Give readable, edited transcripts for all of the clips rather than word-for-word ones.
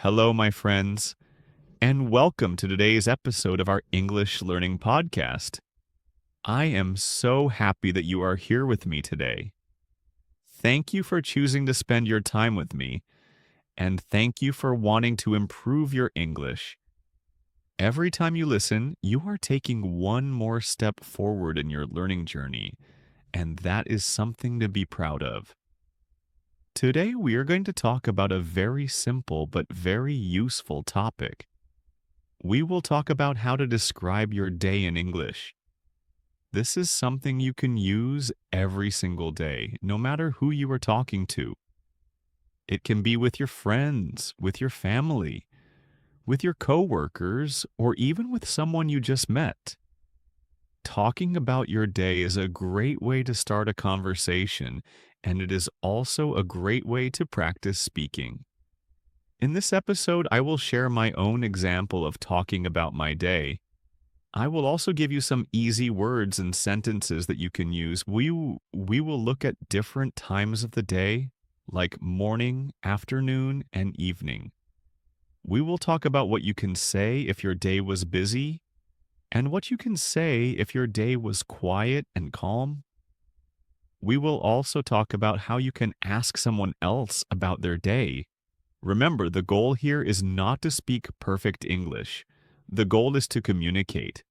Hello, my friends, and welcome to today's episode of our English Learning Podcast. I am so happy that you are here with me today. Thank you for choosing to spend your time with me, and thank you for wanting to improve your English. Every time you listen, you are taking one more step forward in your learning journey, and that is something to be proud of. Today, we are going to talk about a very simple but very useful topic. We will talk about how to describe your day in English. This is something you can use every single day, no matter who you are talking to. It can be with your friends, with your family, with your coworkers, or even with someone you just met. Talking about your day is a great way to start a conversation, and it is also a great way to practice speaking. In this episode, I will share my own example of talking about my day. I will also give you some easy words and sentences that you can use. We will look at different times of the day, like morning, afternoon, and evening. We will talk about what you can say if your day was busy, and what you can say if your day was quiet and calm. We will also talk about how you can ask someone else about their day. Remember, the goal here is not to speak perfect English. The goal is to communicate.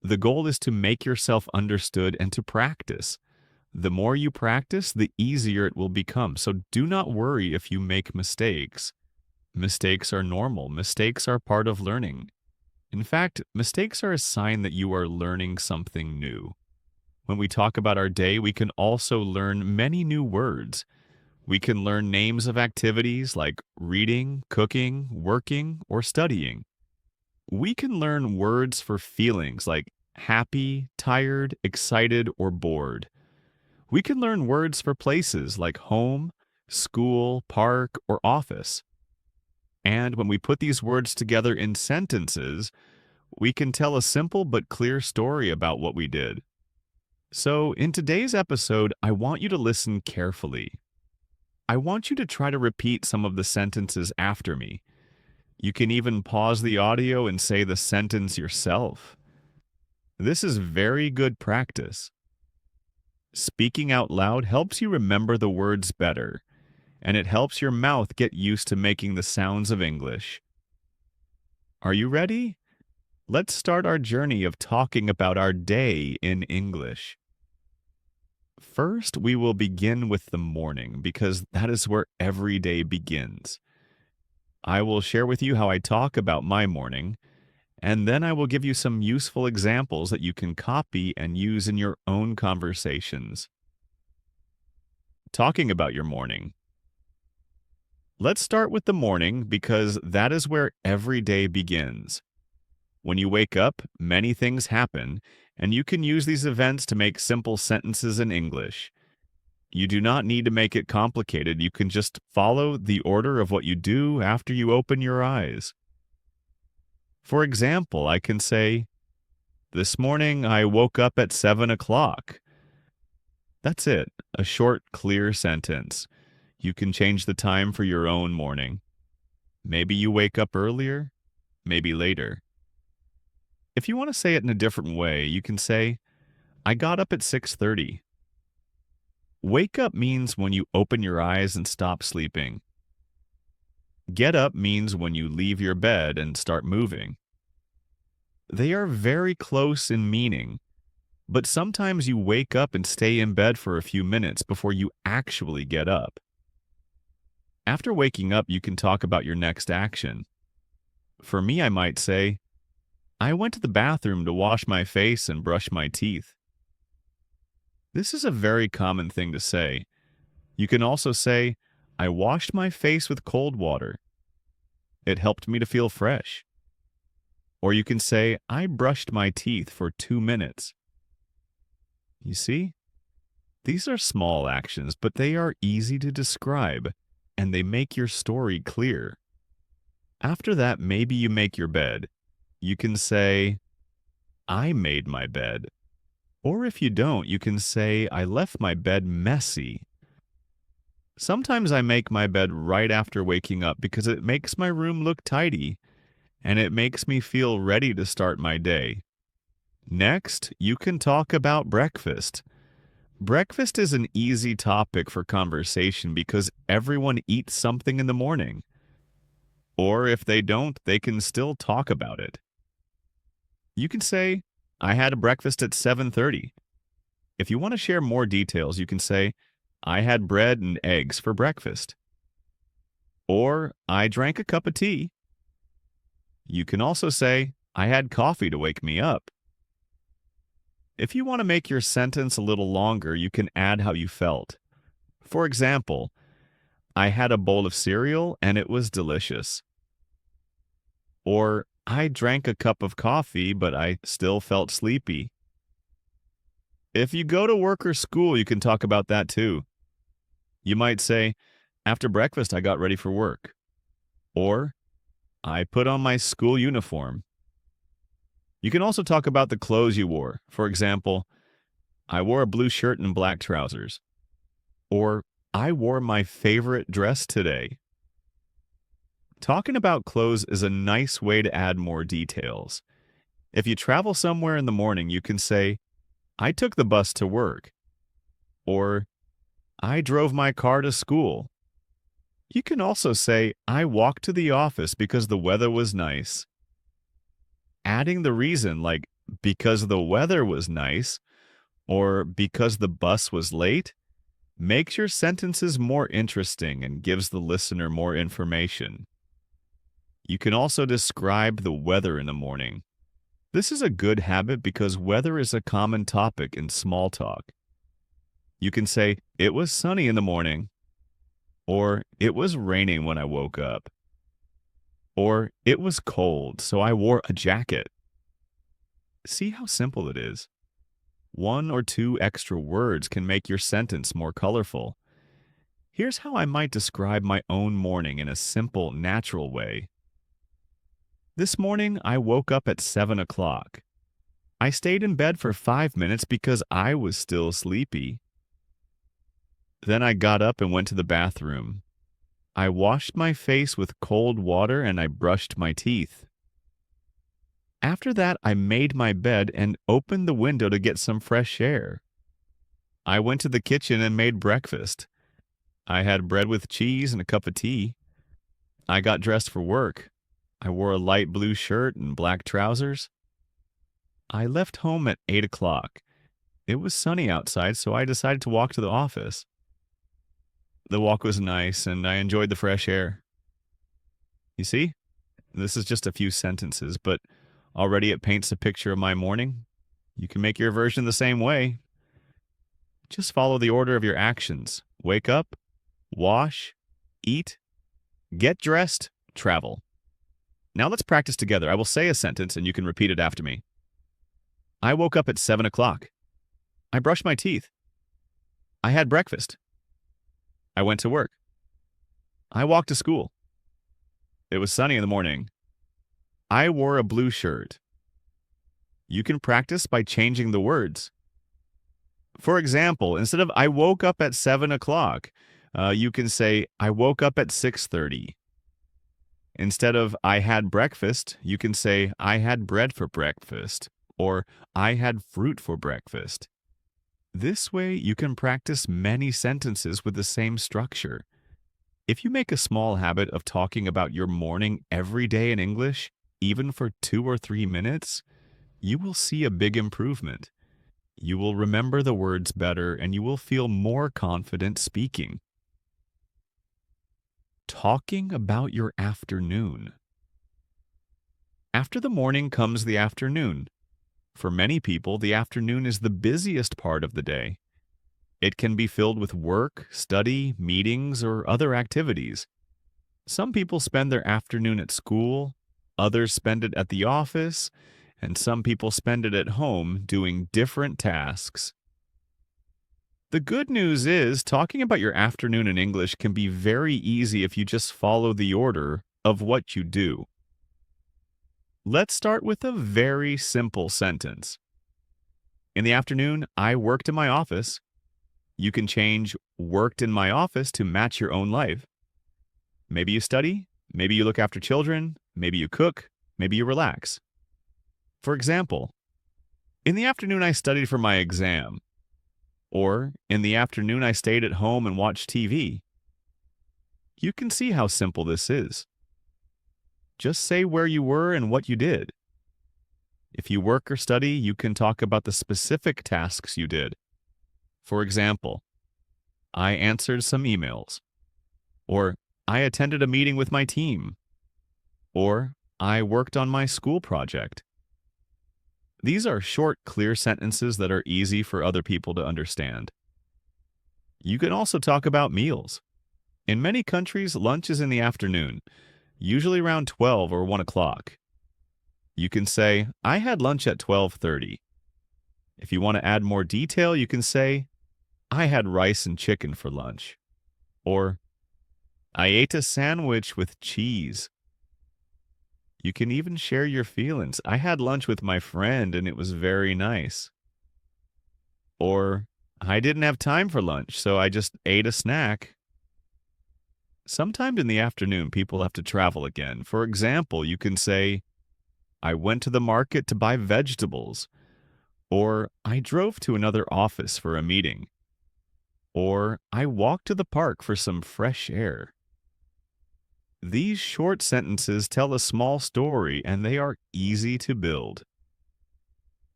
The goal is to make yourself understood and to practice. The more you practice, the easier it will become. So do not worry if you make mistakes. Mistakes are normal. Mistakes are part of learning. In fact, mistakes are a sign that you are learning something new. When we talk about our day, we can also learn many new words. We can learn names of activities like reading, cooking, working, or studying. We can learn words for feelings like happy, tired, excited, or bored. We can learn words for places like home, school, park, or office. And when we put these words together in sentences, we can tell a simple but clear story about what we did. So, in today's episode, I want you to listen carefully. I want you to try to repeat some of the sentences after me. You can even pause the audio and say the sentence yourself. This is very good practice. Speaking out loud helps you remember the words better, and it helps your mouth get used to making the sounds of English. Are you ready? Let's start our journey of talking about our day in English. First, we will begin with the morning because that is where every day begins. I will share with you how I talk about my morning, and then I will give you some useful examples that you can copy and use in your own conversations. Talking about your morning. Let's start with the morning because that is where every day begins. When you wake up, many things happen, and you can use these events to make simple sentences in English. You do not need to make it complicated. You can just follow the order of what you do after you open your eyes. For example, I can say, "This morning I woke up at 7 o'clock." That's it, a short, clear sentence. You can change the time for your own morning. Maybe you wake up earlier, maybe later. If you want to say it in a different way, you can say, "I got up at 6:30. Wake up means when you open your eyes and stop sleeping. Get up means when you leave your bed and start moving. They are very close in meaning, but sometimes you wake up and stay in bed for a few minutes before you actually get up. After waking up, you can talk about your next action. For me, I might say, "I went to the bathroom to wash my face and brush my teeth." This is a very common thing to say. You can also say, "I washed my face with cold water. It helped me to feel fresh." Or you can say, "I brushed my teeth for 2 minutes." You see? These are small actions, but they are easy to describe, and they make your story clear. After that, maybe you make your bed. You can say, "I made my bed." Or if you don't, you can say, "I left my bed messy." Sometimes I make my bed right after waking up because it makes my room look tidy and it makes me feel ready to start my day. Next, you can talk about breakfast. Breakfast is an easy topic for conversation because everyone eats something in the morning. Or if they don't, they can still talk about it. You can say, I had a breakfast at 7:30. If you want to share more details, you can say, I had bread and eggs for breakfast. Or I drank a cup of tea. You can also say, I had coffee to wake me up. If you want to make your sentence a little longer, you can add how you felt. For example, I had a bowl of cereal and it was delicious. Or I drank a cup of coffee, but I still felt sleepy. If you go to work or school, you can talk about that too. You might say, after breakfast, I got ready for work. Or I put on my school uniform. You can also talk about the clothes you wore. For example, I wore a blue shirt and black trousers. Or I wore my favorite dress today. Talking about clothes is a nice way to add more details. If you travel somewhere in the morning, you can say, I took the bus to work. Or I drove my car to school. You can also say, I walked to the office because the weather was nice. Adding the reason, like because the weather was nice or because the bus was late, makes your sentences more interesting and gives the listener more information. You can also describe the weather in the morning. This is a good habit because weather is a common topic in small talk. You can say, it was sunny in the morning, or it was raining when I woke up, or it was cold, so I wore a jacket. See how simple it is? One or two extra words can make your sentence more colorful. Here's how I might describe my own morning in a simple, natural way. This morning, I woke up at 7 o'clock. I stayed in bed for 5 minutes because I was still sleepy. Then I got up and went to the bathroom. I washed my face with cold water and I brushed my teeth. After that, I made my bed and opened the window to get some fresh air. I went to the kitchen and made breakfast. I had bread with cheese and a cup of tea. I got dressed for work. I wore a light blue shirt and black trousers. I left home at 8 o'clock. It was sunny outside, so I decided to walk to the office. The walk was nice, and I enjoyed the fresh air. You see, this is just a few sentences, but already it paints a picture of my morning. You can make your version the same way. Just follow the order of your actions. Wake up, wash, eat, get dressed, travel. Now let's practice together. I will say a sentence and you can repeat it after me. I woke up at 7 o'clock. I brushed my teeth. I had breakfast. I went to work. I walked to school. It was sunny in the morning. I wore a blue shirt. You can practice by changing the words. For example, instead of I woke up at 7 o'clock, you can say I woke up at 6:30. Instead of I had breakfast, you can say I had bread for breakfast or I had fruit for breakfast. This way, you can practice many sentences with the same structure. If you make a small habit of talking about your morning every day in English, even for 2 or 3 minutes, you will see a big improvement. You will remember the words better and you will feel more confident speaking. Talking about your afternoon. After the morning comes the afternoon. For many people, the afternoon is the busiest part of the day. It can be filled with work, study, meetings, or other activities. Some people spend their afternoon at school, others spend it at the office, and some people spend it at home doing different tasks. The good news is, talking about your afternoon in English can be very easy if you just follow the order of what you do. Let's start with a very simple sentence. In the afternoon, I worked in my office. You can change worked in my office to match your own life. Maybe you study, maybe you look after children, maybe you cook, maybe you relax. For example, in the afternoon I studied for my exam, or in the afternoon I stayed at home and watched TV. You can see how simple this is. Just say where you were and what you did. If you work or study, you can talk about the specific tasks you did. For example, I answered some emails, or I attended a meeting with my team, or I worked on my school project. These are short, clear sentences that are easy for other people to understand. You can also talk about meals. In many countries, lunch is in the afternoon, usually around 12 or 1 o'clock. You can say, I had lunch at 12:30. If you want to add more detail, you can say, I had rice and chicken for lunch. Or, I ate a sandwich with cheese. You can even share your feelings. I had lunch with my friend and it was very nice. Or, I didn't have time for lunch, so I just ate a snack. Sometime in the afternoon, people have to travel again. For example, you can say, I went to the market to buy vegetables. Or, I drove to another office for a meeting. Or, I walked to the park for some fresh air. These short sentences tell a small story and they are easy to build.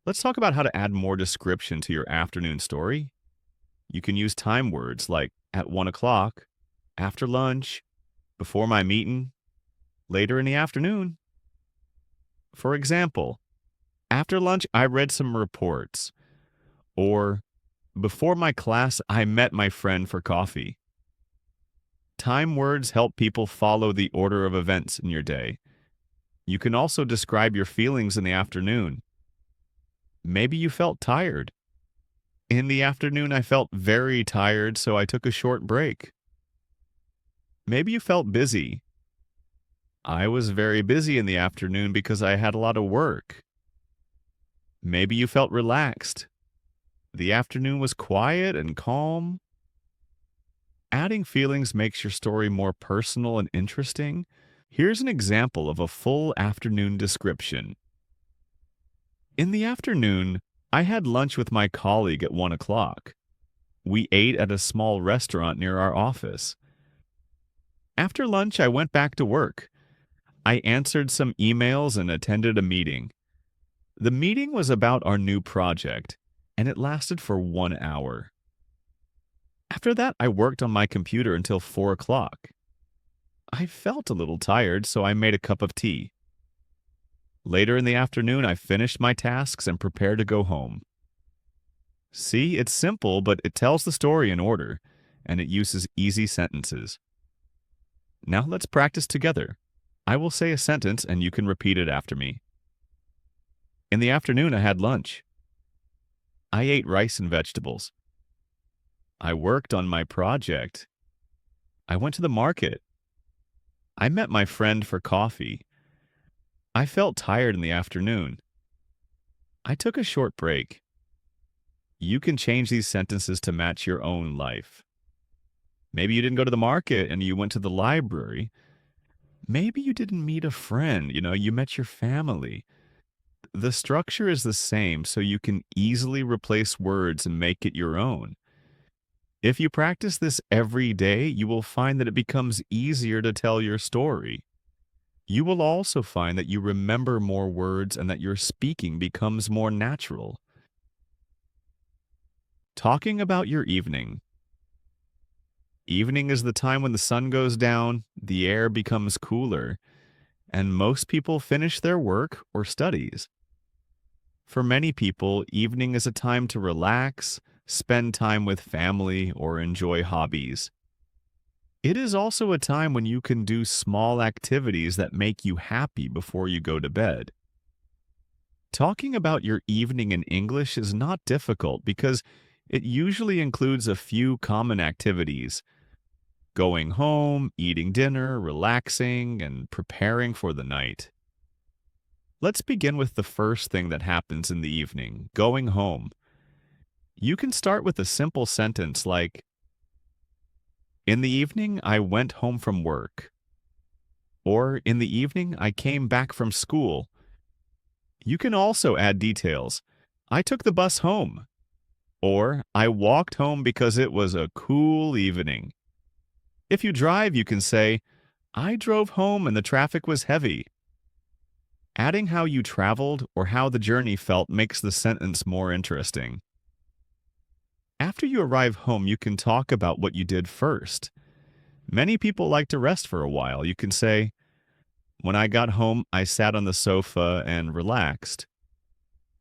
Let's talk about how to add more description to your afternoon story. You can use time words like at 1 o'clock, after lunch, before my meeting, later in the afternoon. For example, after lunch, I read some reports. Or, before my class, I met my friend for coffee. Time words help people follow the order of events in your day. You can also describe your feelings in the afternoon. Maybe you felt tired. In the afternoon, I felt very tired, so I took a short break. Maybe you felt busy. I was very busy in the afternoon because I had a lot of work. Maybe you felt relaxed. The afternoon was quiet and calm. Adding feelings makes your story more personal and interesting. Here's an example of a full afternoon description. In the afternoon, I had lunch with my colleague at 1 o'clock. We ate at a small restaurant near our office. After lunch, I went back to work. I answered some emails and attended a meeting. The meeting was about our new project, and it lasted for 1 hour. After that, I worked on my computer until 4 o'clock. I felt a little tired, so I made a cup of tea. Later in the afternoon, I finished my tasks and prepared to go home. See, it's simple, but it tells the story in order, and it uses easy sentences. Now let's practice together. I will say a sentence and you can repeat it after me. In the afternoon, I had lunch. I ate rice and vegetables. I worked on my project. I went to the market. I met my friend for coffee. I felt tired in the afternoon. I took a short break. You can change these sentences to match your own life. Maybe you didn't go to the market and you went to the library. Maybe you didn't meet a friend, you met your family. The structure is the same, so you can easily replace words and make it your own. If you practice this every day, you will find that it becomes easier to tell your story. You will also find that you remember more words and that your speaking becomes more natural. Talking about your evening. Evening is the time when the sun goes down, the air becomes cooler, and most people finish their work or studies. For many people, evening is a time to relax, spend time with family, or enjoy hobbies. It is also a time when you can do small activities that make you happy before you go to bed. Talking about your evening in English is not difficult because it usually includes a few common activities: going home, eating dinner, relaxing, and preparing for the night. Let's begin with the first thing that happens in the evening, going home. You can start with a simple sentence like, in the evening, I went home from work. Or, in the evening, I came back from school. You can also add details. I took the bus home. Or, I walked home because it was a cool evening. If you drive, you can say, I drove home and the traffic was heavy. Adding how you traveled or how the journey felt makes the sentence more interesting. After you arrive home, you can talk about what you did first. Many people like to rest for a while. You can say, when I got home, I sat on the sofa and relaxed.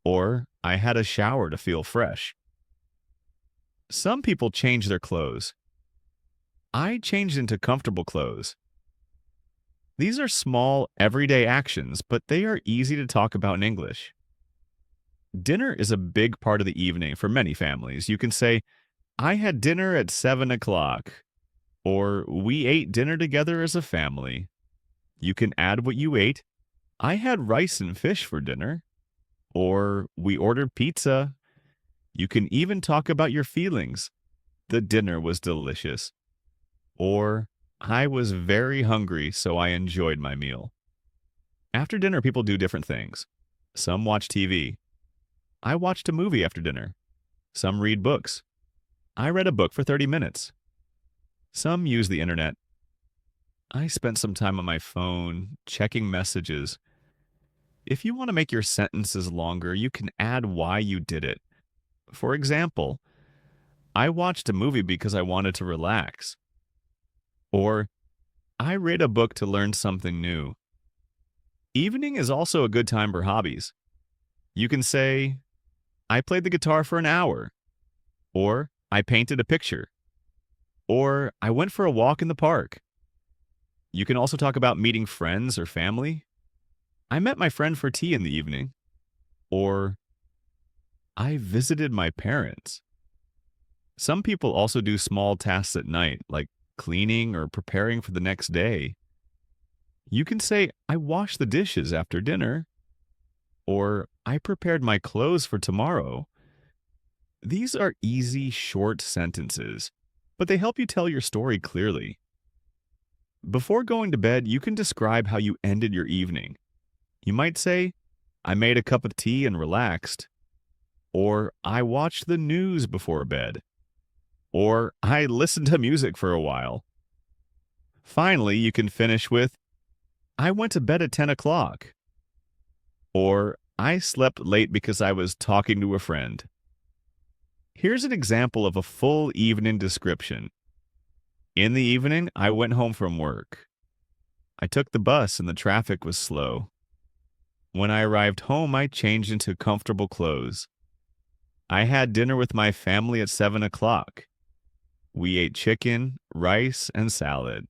Or, I had a shower to feel fresh. Some people change their clothes. I changed into comfortable clothes. These are small, everyday actions, but they are easy to talk about in English. Dinner is a big part of the evening for many families. You can say, I had dinner at 7 o'clock. Or, we ate dinner together as a family. You can add what you ate. I had rice and fish for dinner. Or, we ordered pizza. You can even talk about your feelings. The dinner was delicious. Or, I was very hungry, so I enjoyed my meal. After dinner, people do different things. Some watch TV. I watched a movie after dinner. Some read books. I read a book for 30 minutes. Some use the internet. I spent some time on my phone, checking messages. If you want to make your sentences longer, you can add why you did it. For example, I watched a movie because I wanted to relax. Or, I read a book to learn something new. Evening is also a good time for hobbies. You can say, I played the guitar for an hour. Or, I painted a picture. Or, I went for a walk in the park. You can also talk about meeting friends or family. I met my friend for tea in the evening. Or, I visited my parents. Some people also do small tasks at night, like cleaning or preparing for the next day. You can say, I washed the dishes after dinner. Or, I prepared my clothes for tomorrow. These are easy, short sentences, but they help you tell your story clearly. Before going to bed, you can describe how you ended your evening. You might say, I made a cup of tea and relaxed. Or, I watched the news before bed. Or, I listened to music for a while. Finally, you can finish with, I went to bed at 10 o'clock. Or, I slept late because I was talking to a friend. Here's an example of a full evening description. In the evening, I went home from work. I took the bus and the traffic was slow. When I arrived home, I changed into comfortable clothes. I had dinner with my family at 7 o'clock. We ate chicken, rice, and salad.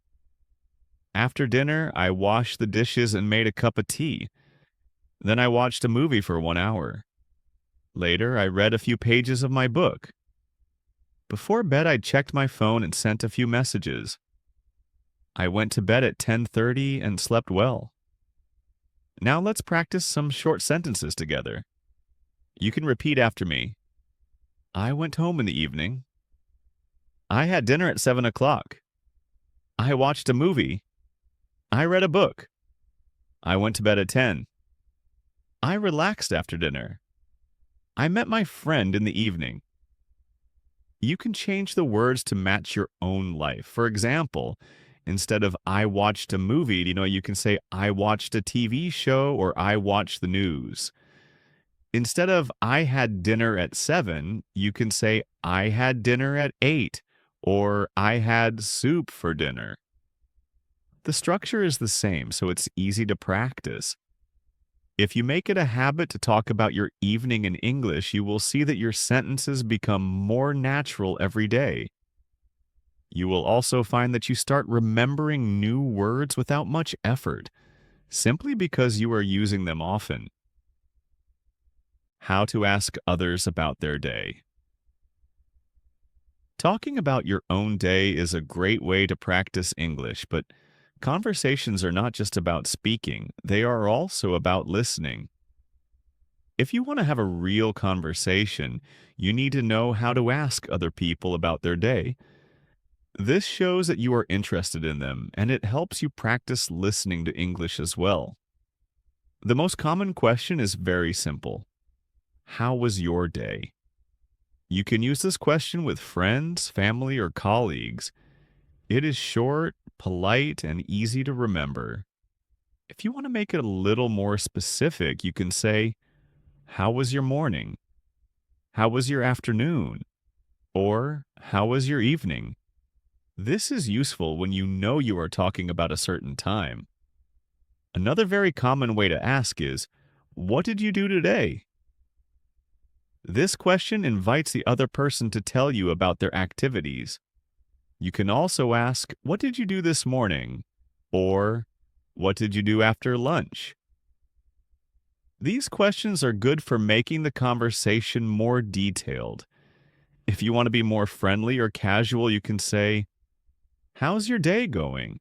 After dinner, I washed the dishes and made a cup of tea. Then I watched a movie for 1 hour. Later, I read a few pages of my book. Before bed, I checked my phone and sent a few messages. I went to bed at 10:30 and slept well. Now let's practice some short sentences together. You can repeat after me. I went home in the evening. I had dinner at 7 o'clock. I watched a movie. I read a book. I went to bed at 10. I relaxed after dinner. I met my friend in the evening. You can change the words to match your own life. For example, instead of I watched a movie, you can say I watched a TV show or I watched the news. Instead of I had dinner at 7, you can say I had dinner at 8 or I had soup for dinner. The structure is the same, so it's easy to practice. If you make it a habit to talk about your evening in English, you will see that your sentences become more natural every day. You will also find that you start remembering new words without much effort, simply because you are using them often. How to ask others about their day. Talking about your own day is a great way to practice English, but conversations are not just about speaking, they are also about listening. If you want to have a real conversation, you need to know how to ask other people about their day. This shows that you are interested in them, and it helps you practice listening to English as well. The most common question is very simple. How was your day? You can use this question with friends, family, or colleagues. It is short, polite, and easy to remember. If you want to make it a little more specific, you can say, how was your morning? How was your afternoon? Or, how was your evening? This is useful when you know you are talking about a certain time. Another very common way to ask is, what did you do today? This question invites the other person to tell you about their activities. You can also ask, what did you do this morning? Or, what did you do after lunch? These questions are good for making the conversation more detailed. If you want to be more friendly or casual, you can say, how's your day going?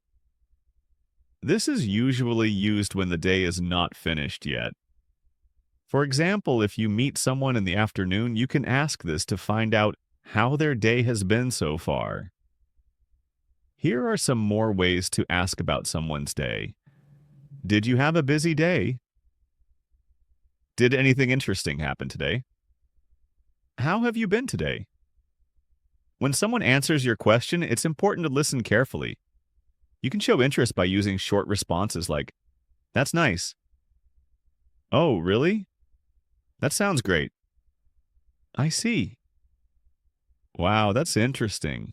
This is usually used when the day is not finished yet. For example, if you meet someone in the afternoon, you can ask this to find out how their day has been so far. Here are some more ways to ask about someone's day. Did you have a busy day? Did anything interesting happen today? How have you been today? When someone answers your question, it's important to listen carefully. You can show interest by using short responses like, that's nice. Oh, really? That sounds great. I see. Wow, that's interesting.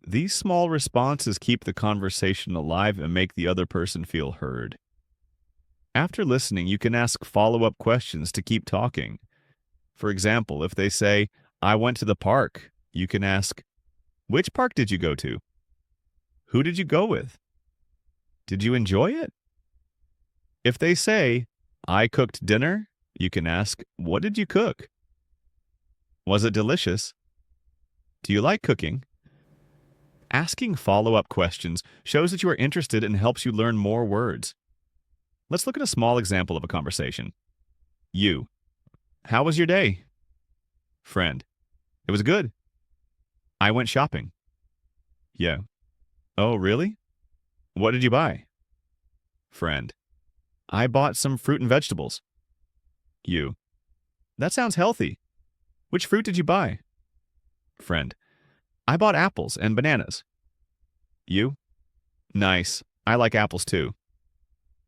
These small responses keep the conversation alive and make the other person feel heard. After listening, you can ask follow-up questions to keep talking. For example, if they say, I went to the park, you can ask, which park did you go to? Who did you go with? Did you enjoy it? If they say, I cooked dinner, you can ask, what did you cook? Was it delicious? Do you like cooking? Asking follow-up questions shows that you are interested and helps you learn more words. Let's look at a small example of a conversation. You. How was your day? Friend. It was good. I went shopping. Yeah. Oh, really? What did you buy? Friend. I bought some fruit and vegetables. You. That sounds healthy. Which fruit did you buy? Friend. I bought apples and bananas. You. Nice. I like apples too.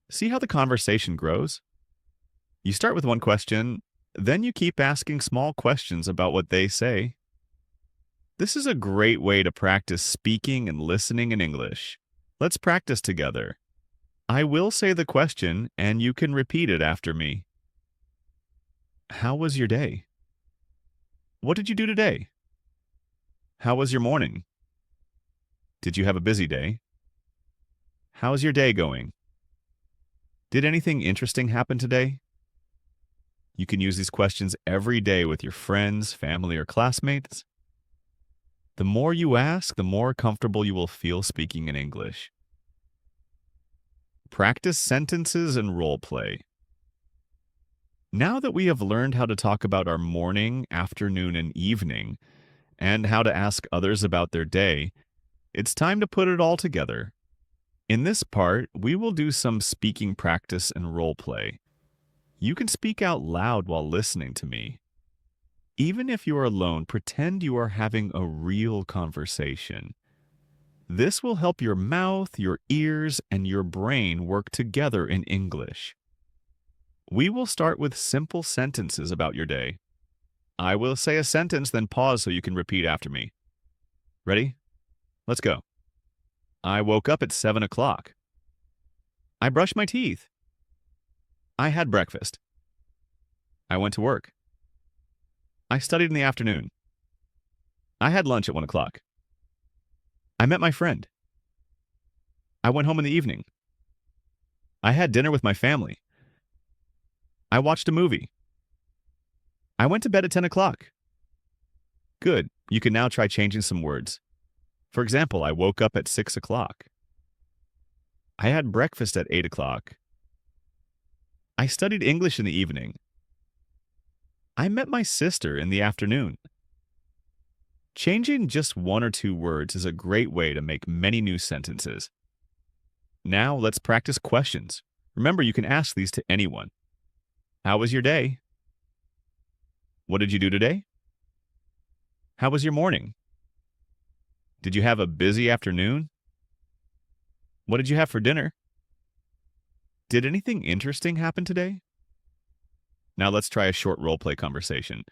See how the conversation grows? You start with one question, then you keep asking small questions about what they say. This is a great way to practice speaking and listening in English. Let's practice together. I will say the question, and you can repeat it after me. How was your day? What did you do today? How was your morning? Did you have a busy day? How's your day going? Did anything interesting happen today? You can use these questions every day with your friends, family, or classmates. The more you ask, the more comfortable you will feel speaking in English. Practice sentences and role play. Now that we have learned how to talk about our morning, afternoon, and evening, and how to ask others about their day, it's time to put it all together. In this part, we will do some speaking practice and role play. You can speak out loud while listening to me. Even if you are alone, pretend you are having a real conversation. This will help your mouth, your ears, and your brain work together in English. We will start with simple sentences about your day. I will say a sentence, then pause so you can repeat after me. Ready? Let's go. I woke up at 7 o'clock. I brushed my teeth. I had breakfast. I went to work. I studied in the afternoon. I had lunch at 1 o'clock. I met my friend. I went home in the evening. I had dinner with my family. I watched a movie. I went to bed at 10 o'clock. Good. You can now try changing some words. For example, I woke up at 6 o'clock. I had breakfast at 8 o'clock. I studied English in the evening. I met my sister in the afternoon. Changing just one or two words is a great way to make many new sentences. Now let's practice questions. Remember, you can ask these to anyone. How was your day? What did you do today? How was your morning? Did you have a busy afternoon? What did you have for dinner? Did anything interesting happen today? Now let's try a short role play conversation.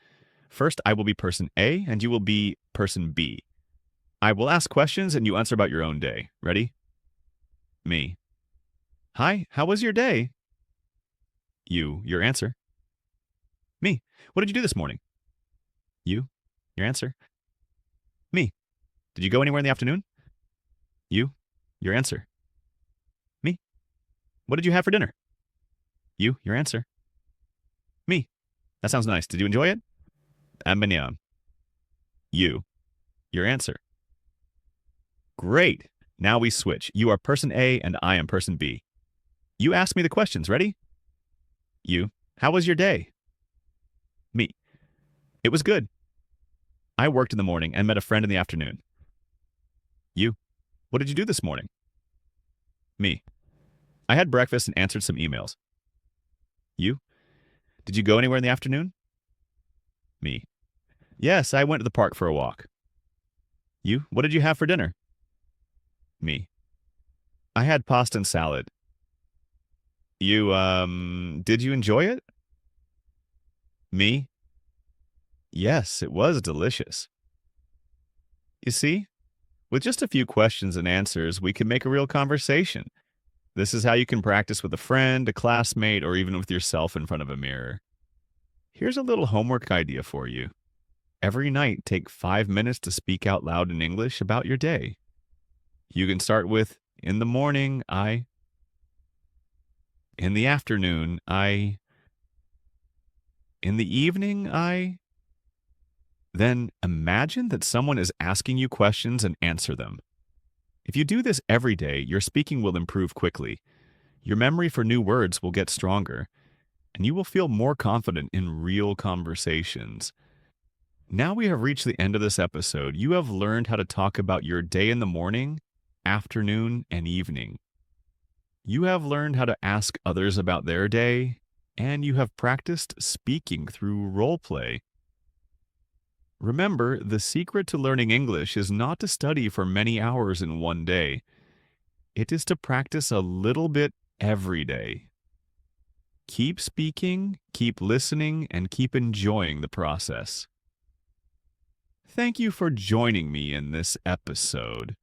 First, I will be person A and you will be person B. I will ask questions and you answer about your own day. Ready? Me. Hi, how was your day? You, your answer. Me. What did you do this morning? You, your answer. Me. Did you go anywhere in the afternoon? You, your answer. Me. What did you have for dinner? You, your answer. Me. That sounds nice. Did you enjoy it? Ambenyam. You, your answer. Great. Now we switch. You are person A and I am person B. You ask me the questions. Ready? You. How was your day? Me. It was good. I worked in the morning and met a friend in the afternoon. You. What did you do this morning? Me. I had breakfast and answered some emails. You. Did you go anywhere in the afternoon? Me. Yes, I went to the park for a walk. You. What did you have for dinner? Me. I had pasta and salad. You, did you enjoy it? Me. Yes, it was delicious. You see, with just a few questions and answers, we can make a real conversation. This is how you can practice with a friend, a classmate, or even with yourself in front of a mirror. Here's a little homework idea for you. Every night, take 5 minutes to speak out loud in English about your day. You can start with, in the morning, I. In the afternoon, I. In the evening, I. Then imagine that someone is asking you questions and answer them. If you do this every day, your speaking will improve quickly. Your memory for new words will get stronger, and you will feel more confident in real conversations. Now we have reached the end of this episode. You have learned how to talk about your day in the morning, afternoon, and evening. You have learned how to ask others about their day, and you have practiced speaking through role play. Remember, the secret to learning English is not to study for many hours in one day. It is to practice a little bit every day. Keep speaking, keep listening, and keep enjoying the process. Thank you for joining me in this episode.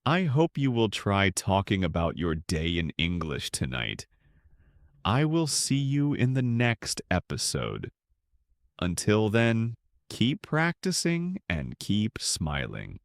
I hope you will try talking about your day in English tonight. I will see you in the next episode. Until then, keep practicing and keep smiling.